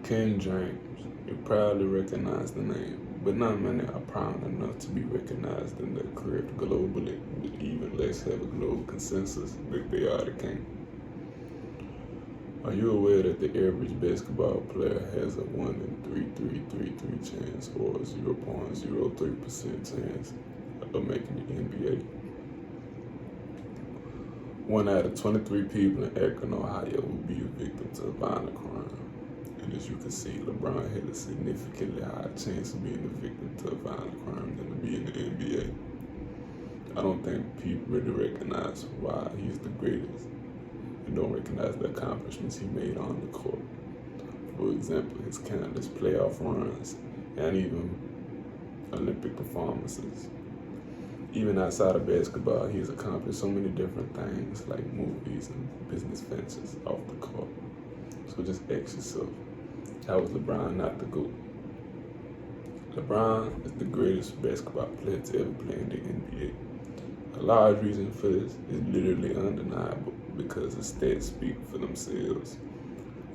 King James, you proudly recognize the name, but not many are proud enough to be recognized in their career globally, but even less have a global consensus that they are the king. Are you aware that the average basketball player has a 1 in 3,333 chance or 0.03% chance of making the NBA? 1 out of 23 people in Akron, Ohio will be a victim to a violent crime. And as you can see, LeBron had a significantly higher chance of being a victim to a violent crime than to be in the NBA. I don't think people really recognize why he's the greatest and don't recognize the accomplishments he made on the court. For example, his countless playoff runs and even Olympic performances. Even outside of basketball, he has accomplished so many different things like movies and business ventures off the court. So just ask yourself, how is LeBron not the GOAT? LeBron is the greatest basketball player to ever play in the NBA. A large reason for this is literally undeniable because the stats speak for themselves.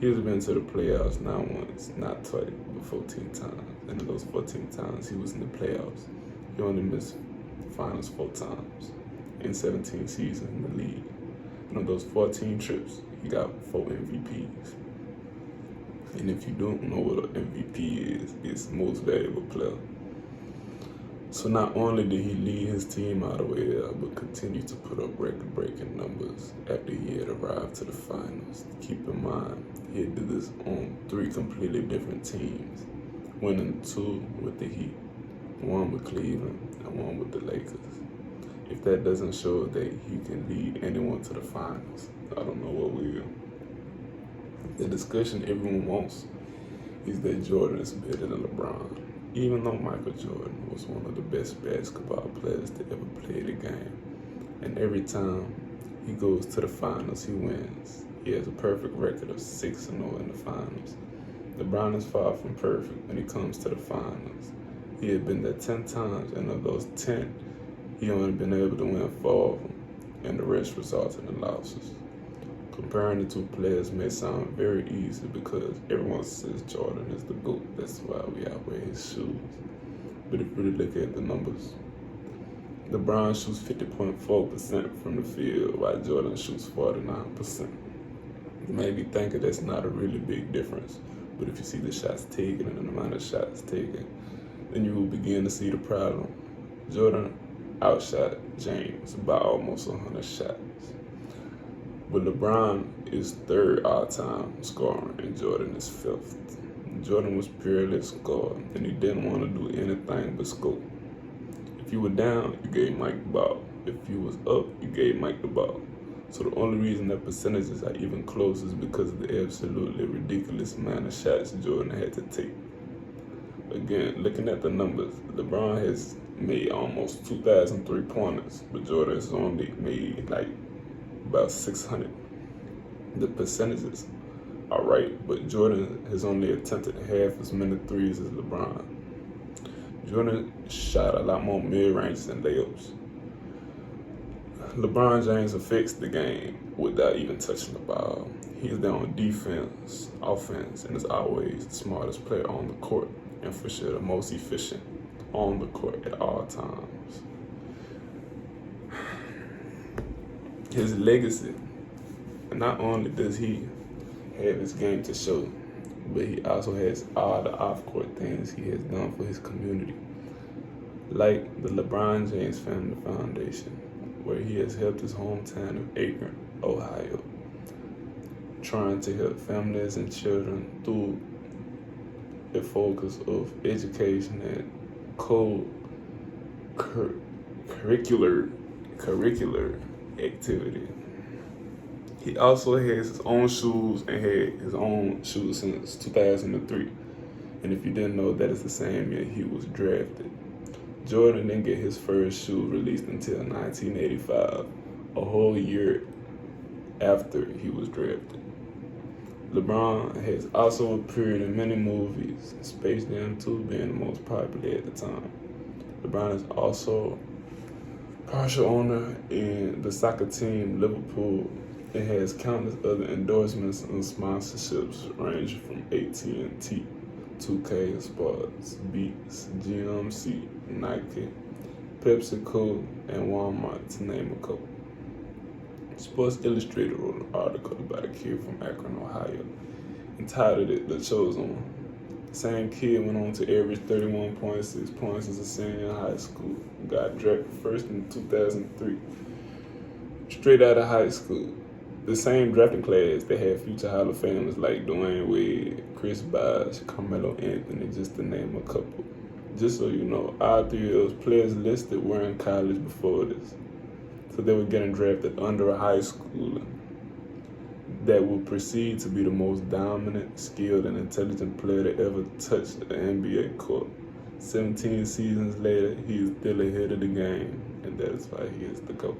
He has been to the playoffs not once, not twice, but 14 times. And in those 14 times he was in the playoffs, he only missed the finals 4 times in 17 seasons in the league. And on those 14 trips, he got 4 MVPs. And if you don't know what an MVP is, it's most valuable player. So not only did he lead his team out of the way, but continued to put up record-breaking numbers after he had arrived to the finals. Keep in mind, he had did this on 3 completely different teams, winning 2 with the Heat, 1 with Cleveland, and 1 with the Lakers. If that doesn't show that he can lead anyone to the finals, I don't know what will. The discussion everyone wants is that Jordan is better than LeBron. Even though Michael Jordan was one of the best basketball players to ever play the game, and every time he goes to the finals, he wins. He has a perfect record of 6-0 in the finals. LeBron is far from perfect when he comes to the finals. He had been there 10 times, and of those 10, he only been able to win 4 of them, and the rest resulted in losses. Comparing the 2 players may sound very easy because everyone says Jordan is the GOAT. That's why we outwear his shoes. But if you really look at the numbers, LeBron shoots 50.4% from the field while Jordan shoots 49%. You may be thinking that's not a really big difference, but if you see the shots taken and the amount of shots taken, then you will begin to see the problem. Jordan outshot James by almost 100 shots. But LeBron is 3rd all-time scoring and Jordan is 5th. Jordan was purely a scorer and he didn't want to do anything but score. If you were down, you gave Mike the ball. If you was up, you gave Mike the ball. So the only reason that percentages are even close is because of the absolutely ridiculous amount of shots Jordan had to take. Again, looking at the numbers, LeBron has made almost 2,000 3-pointers, but Jordan has only made like about 600. The percentages are right, but Jordan has only attempted half as many threes as LeBron. Jordan shot a lot more mid-ranges and layups. LeBron James affects the game without even touching the ball. He's there on defense, offense, and is always the smartest player on the court, and for sure the most efficient on the court at all times. His legacy, not only does he have his game to show, but he also has all the off-court things he has done for his community, like the LeBron James Family Foundation, where he has helped his hometown of Akron, Ohio, trying to help families and children through a focus of education and curricular activity. He also has his own shoes and had his own shoes since 2003. And if you didn't know, that is the same year he was drafted. Jordan didn't get his first shoe released until 1985, a whole year after he was drafted. LeBron has also appeared in many movies, Space Jam 2 being the most popular at the time. LeBron is also partial owner in the soccer team Liverpool It has countless other endorsements and sponsorships ranging from AT&T, 2K Sports, Beats, GMC, Nike, PepsiCo, and Walmart, to name a couple. Sports Illustrated wrote an article about a kid from Akron, Ohio, entitled it The Chosen One. The same kid went on to average 31.6 points as a senior in high school, got drafted first in 2003. Straight out of high school, the same drafting class that had future Hall of Famers like Dwayne Wade, Chris Bosh, Carmelo Anthony, just to name a couple. Just so you know, all three of those players listed were in college before this. So they were getting drafted under a high schooler that will proceed to be the most dominant, skilled, and intelligent player to ever touch the NBA court. 17 seasons later, he is still ahead of the game, and that is why he is the GOAT.